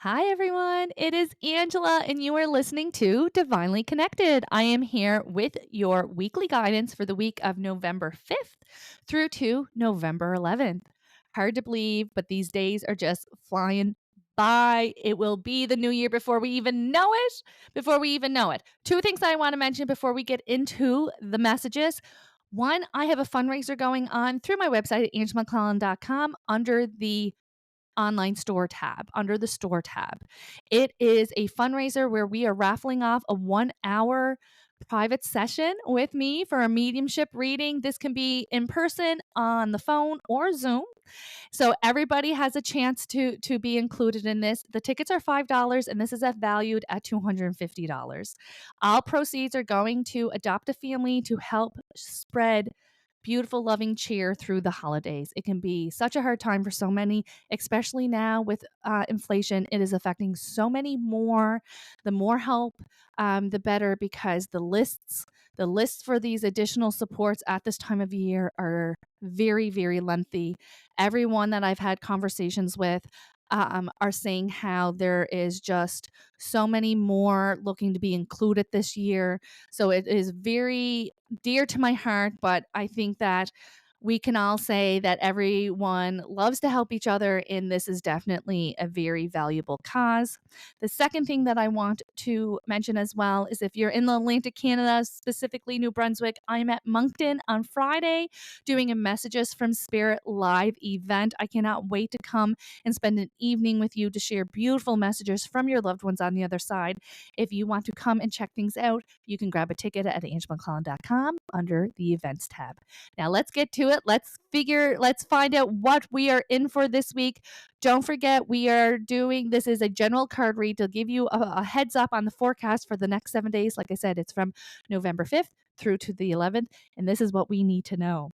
Hi, everyone. It is Angela, and you are listening to Divinely Connected. I am here with your weekly guidance for the week of November 5th through to November 11th. Hard to believe, but these days are just flying by. It will be the new year before we even know it. Before we even know it. Two things I want to mention before we get into the messages. One, I have a fundraiser going on through my website at angelamcclellan.com under the online store tab, under the store tab. It is a fundraiser where we are raffling off a 1 hour private session with me for a mediumship reading. This can be in person, on the phone, or Zoom. So everybody has a chance to be included in this. The tickets are $5 and this is valued at $250. All proceeds are going to Adopt a Family to help spread beautiful, loving cheer through the holidays. It can be such a hard time for so many, especially now with inflation. It is affecting so many more. The more help, the better, because the lists for these additional supports at this time of year are very, very lengthy. Everyone that I've had conversations with are saying how there is just so many more looking to be included this year. So it is very dear to my heart, but I think that we can all say that everyone loves to help each other, and this is definitely a very valuable cause. The second thing that I want to mention as well is if you're in the Atlantic Canada, specifically New Brunswick, I'm at Moncton on Friday doing a Messages from Spirit live event. I cannot wait to come and spend an evening with you to share beautiful messages from your loved ones on the other side. If you want to come and check things out, you can grab a ticket at angelamcclellan.com under the events tab. Now let's get to it. Let's find out what we are in for this week. Don't forget, we are doing this is a general card read to give you a heads up on the forecast for the next 7 days. Like I said, it's from November 5th through to the 11th, and this is what we need to know.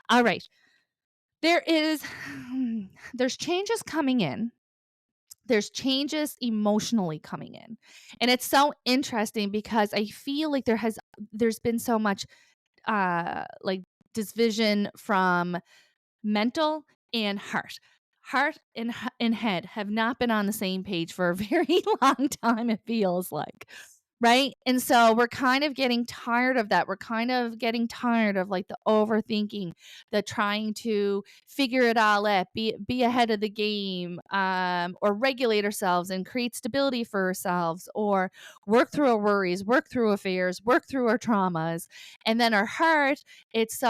All right. There's changes coming in. There's changes emotionally coming in. And it's so interesting because I feel like there's been so much like division from mental and heart. Heart and head have not been on the same page for a very long time, it feels like. Right? And so we're kind of getting tired of that. We're kind of getting tired of like the overthinking, the trying to figure it all out, be ahead of the game, or regulate ourselves and create stability for ourselves, or work through our worries, work through affairs, work through our traumas. And then our heart, it's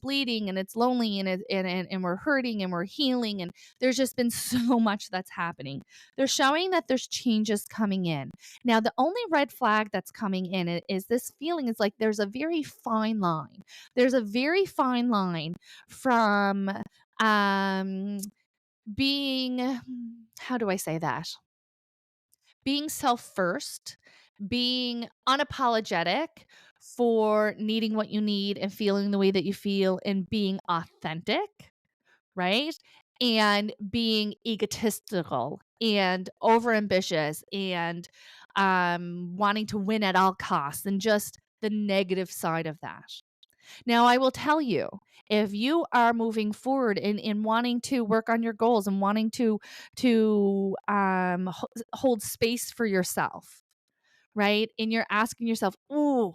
bleeding and it's lonely and we're hurting and we're healing. And there's just been so much that's happening. They're showing that there's changes coming in. Now, the only red flag that's coming in is this feeling is like there's a very fine line. There's a very fine line from um, being, how do I say that? Being self first, being unapologetic for needing what you need and feeling the way that you feel and being authentic, right? And being egotistical and overambitious and wanting to win at all costs, and just the negative side of that. Now, I will tell you, if you are moving forward in wanting to work on your goals and wanting to hold space for yourself, right? And you're asking yourself, "Ooh,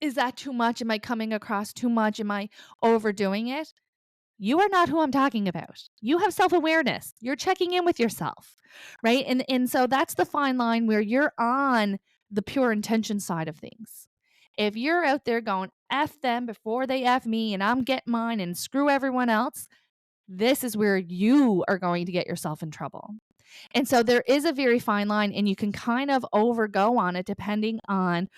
is that too much? Am I coming across too much? Am I overdoing it?" You are not who I'm talking about. You have self-awareness. You're checking in with yourself, right? And so that's the fine line where you're on the pure intention side of things. If you're out there going F them before they F me and I'm getting mine and screw everyone else, this is where you are going to get yourself in trouble. And so there is a very fine line, and you can kind of overgo on it depending on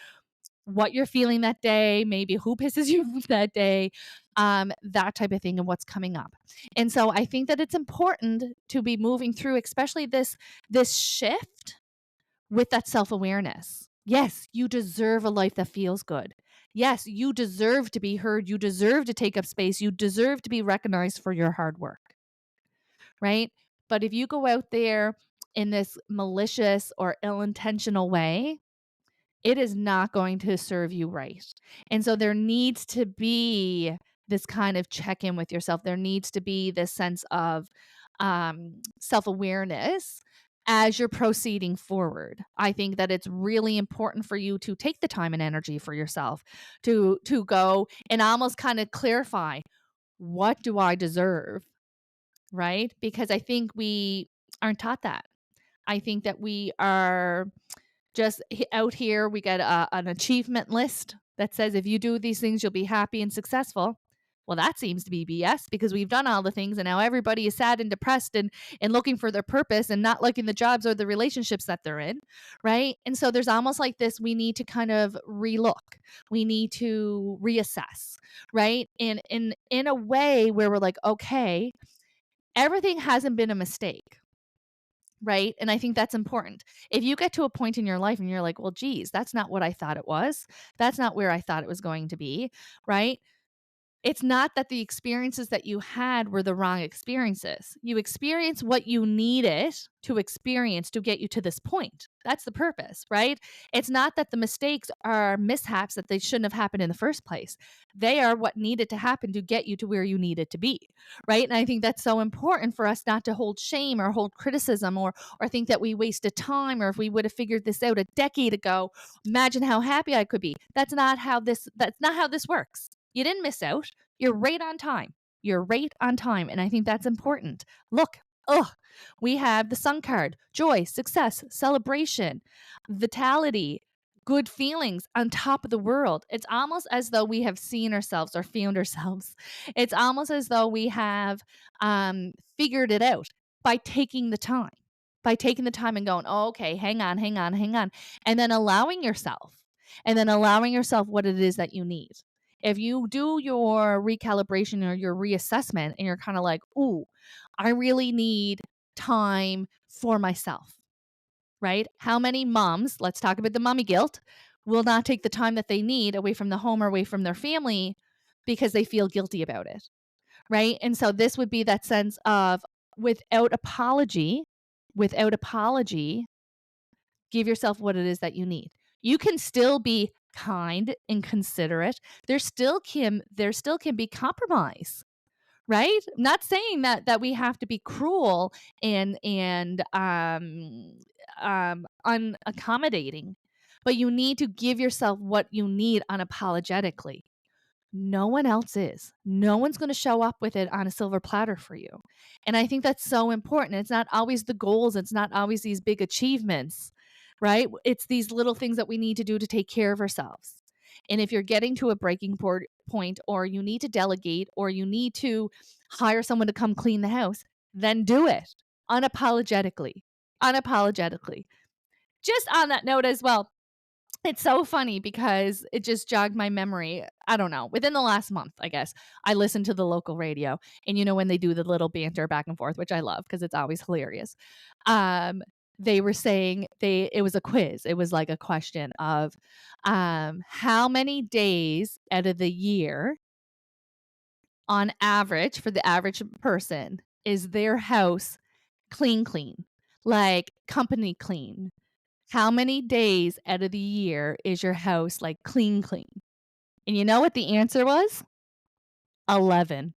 what you're feeling that day, maybe who pisses you off that day, that type of thing, and what's coming up. And so I think that it's important to be moving through, especially this shift with that self-awareness. Yes, you deserve a life that feels good. Yes, you deserve to be heard. You deserve to take up space. You deserve to be recognized for your hard work, right? But if you go out there in this malicious or ill-intentional way, it is not going to serve you right. And so there needs to be this kind of check in with yourself. There needs to be this sense of self awareness as you're proceeding forward. I think that it's really important for you to take the time and energy for yourself to go and almost kind of clarify, what do I deserve? Right? Because I think we aren't taught that. I think that we are just out here, we get an achievement list that says if you do these things, you'll be happy and successful. Well, that seems to be BS because we've done all the things and now everybody is sad and depressed and looking for their purpose and not liking the jobs or the relationships that they're in, right? And so there's almost like this, we need to kind of relook. We need to reassess, right? And in a way where we're like, okay, everything hasn't been a mistake. Right. And I think that's important. If you get to a point in your life and you're like, well, geez, that's not what I thought it was. That's not where I thought it was going to be. Right. It's not that the experiences that you had were the wrong experiences. You experienced what you needed to experience to get you to this point. That's the purpose, right? It's not that the mistakes are mishaps that they shouldn't have happened in the first place. They are what needed to happen to get you to where you needed to be, right? And I think that's so important for us not to hold shame or hold criticism or think that we wasted time, or if we would have figured this out a decade ago, imagine how happy I could be. That's not how this works. You didn't miss out. You're right on time. You're right on time. And I think that's important. Look, we have the sun card: joy, success, celebration, vitality, good feelings on top of the world. It's almost as though we have seen ourselves or found ourselves. It's almost as though we have figured it out by taking the time. By taking the time and going, oh, okay, hang on. And then allowing yourself. What it is that you need. If you do your recalibration or your reassessment and you're kind of like, ooh, I really need time for myself, right? How many moms, let's talk about the mommy guilt, will not take the time that they need away from the home or away from their family because they feel guilty about it, right? And so this would be that sense of without apology, give yourself what it is that you need. You can still be kind and considerate. There still can be compromise, right? Not saying that we have to be cruel and unaccommodating, but you need to give yourself what you need unapologetically. No one else is. No one's going to show up with it on a silver platter for you. And I think that's so important. It's not always the goals, it's not always these big achievements, right? It's these little things that we need to do to take care of ourselves. And if you're getting to a breaking point, or you need to delegate, or you need to hire someone to come clean the house, then do it unapologetically. Unapologetically. Just on that note as well, it's so funny because it just jogged my memory. I don't know. Within the last month, I guess, I listened to the local radio. And when they do the little banter back and forth, which I love because it's always hilarious. They were saying it was a quiz. It was like a question of how many days out of the year, on average, for the average person, is their house clean, like company clean? How many days out of the year is your house like clean? And you know what the answer was? 11.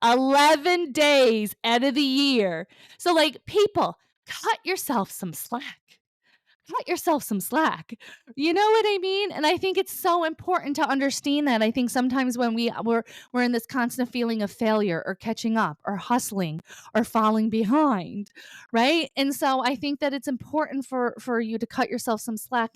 11 days out of the year. So like, people, cut yourself some slack. Cut yourself some slack. You know what I mean? And I think it's so important to understand that. I think sometimes when we're in this constant feeling of failure or catching up or hustling or falling behind, right? And so I think that it's important for you to cut yourself some slack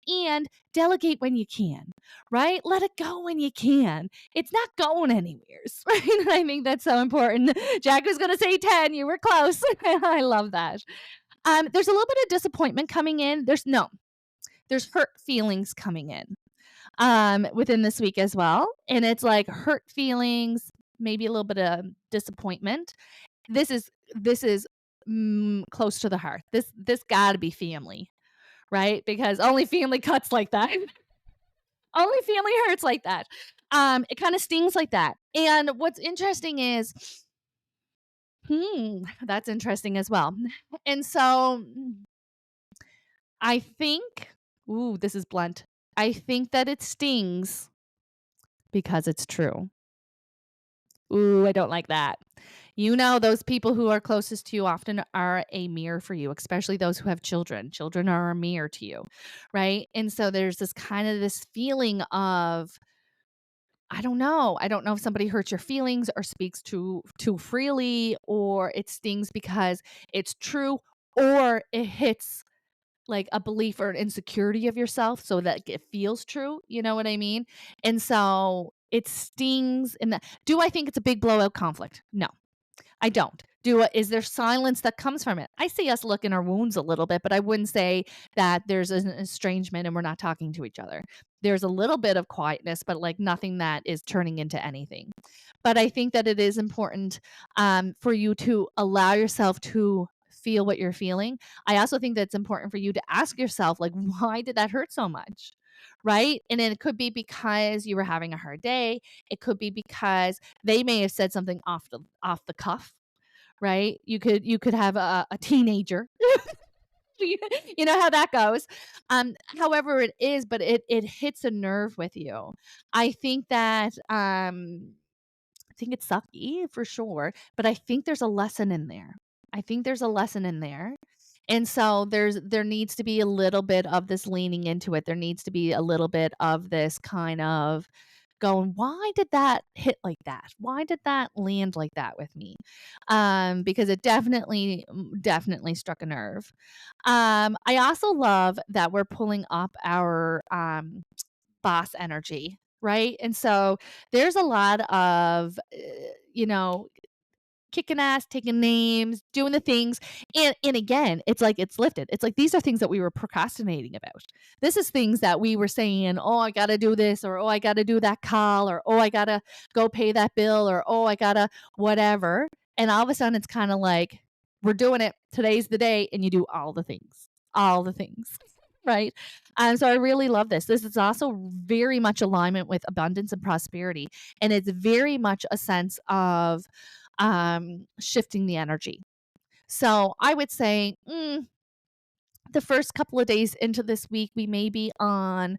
and delegate when you can, right? Let it go when you can. It's not going anywhere, right? And I think that's so important. Jack was going to say 10. You were close. I love that. There's a little bit of disappointment coming in. There's hurt feelings coming in within this week as well. And it's like hurt feelings, maybe a little bit of disappointment. This is close to the heart. This gotta be family, right? Because only family cuts like that. Only family hurts like that. It kind of stings like that. And what's interesting is, that's interesting as well. And so I think, this is blunt. I think that it stings because it's true. I don't like that. Those people who are closest to you often are a mirror for you, especially those who have children. Children are a mirror to you, right? And so there's this feeling of, I don't know. I don't know if somebody hurts your feelings or speaks too freely, or it stings because it's true, or it hits like a belief or an insecurity of yourself so that it feels true. You know what I mean? And so it stings in that. Do I think it's a big blowout conflict? No. I don't. Is there silence that comes from it? I see us licking our wounds a little bit, but I wouldn't say that there's an estrangement and we're not talking to each other. There's a little bit of quietness, but like nothing that is turning into anything. But I think that it is important for you to allow yourself to feel what you're feeling. I also think that it's important for you to ask yourself, like, why did that hurt so much? Right. And then it could be because you were having a hard day. It could be because they may have said something off the cuff, right? You could have a teenager. You know how that goes. However it is, but it hits a nerve with you. I think that I think it's sucky for sure, but I think there's a lesson in there. I think there's a lesson in there. And so there needs to be a little bit of this leaning into it. There needs to be a little bit of this kind of going, why did that hit like that? Why did that land like that with me? Because it definitely struck a nerve. I also love that we're pulling up our boss energy, right? And so there's a lot of, you know, kicking ass, taking names, doing the things. And again, it's like it's lifted. It's like these are things that we were procrastinating about. This is things that we were saying, oh, I gotta do this, or oh, I gotta do that call, or oh, I gotta go pay that bill, or oh, I gotta whatever. And all of a sudden it's kind of like we're doing it. Today's the day, and you do all the things. All the things. Right. And so I really love this. This is also very much alignment with abundance and prosperity. And it's very much a sense of shifting the energy. So I would say the first couple of days into this week, we may be on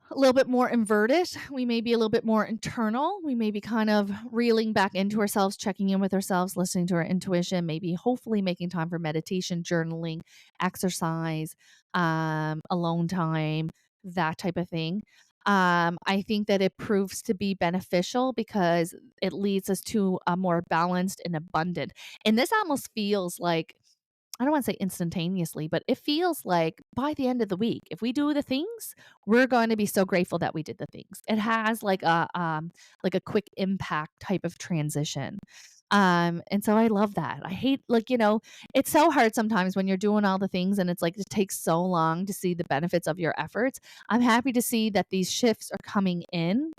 a little bit more inverted. We may be a little bit more internal. We may be kind of reeling back into ourselves, checking in with ourselves, listening to our intuition, maybe hopefully making time for meditation, journaling, exercise, alone time, that type of thing. I think that it proves to be beneficial because it leads us to a more balanced and abundant. And this almost feels like, I don't want to say instantaneously, but it feels like by the end of the week, if we do the things, we're going to be so grateful that we did the things. It has like a quick impact type of transition. And so I love that. I hate it's so hard sometimes when you're doing all the things and it's like it takes so long to see the benefits of your efforts. I'm happy to see that these shifts are coming in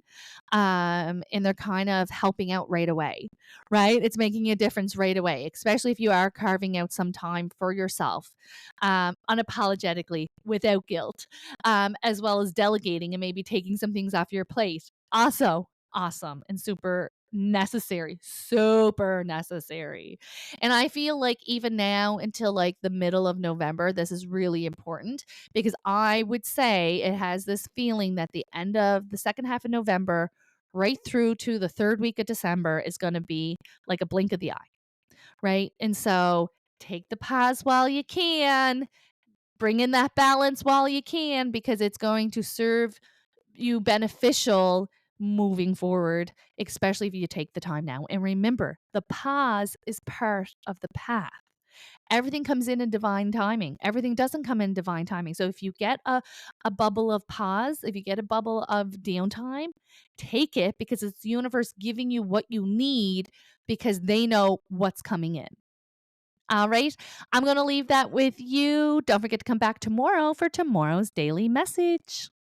and they're kind of helping out right away, right? It's making a difference right away, especially if you are carving out some time for yourself, unapologetically, without guilt, as well as delegating and maybe taking some things off your plate. Also, awesome and super necessary. And I feel like even now until like the middle of November, this is really important because I would say it has this feeling that the end of the second half of November, right through to the third week of December, is going to be like a blink of the eye, right? And so take the pause while you can, bring in that balance while you can, because it's going to serve you beneficial moving forward, especially if you take the time now. And remember, the pause is part of the path. Everything comes in divine timing. Everything doesn't come in divine timing. So if you get a bubble of pause, if you get a bubble of downtime, take it because it's the universe giving you what you need because they know what's coming in. All right. I'm going to leave that with you. Don't forget to come back tomorrow for tomorrow's daily message.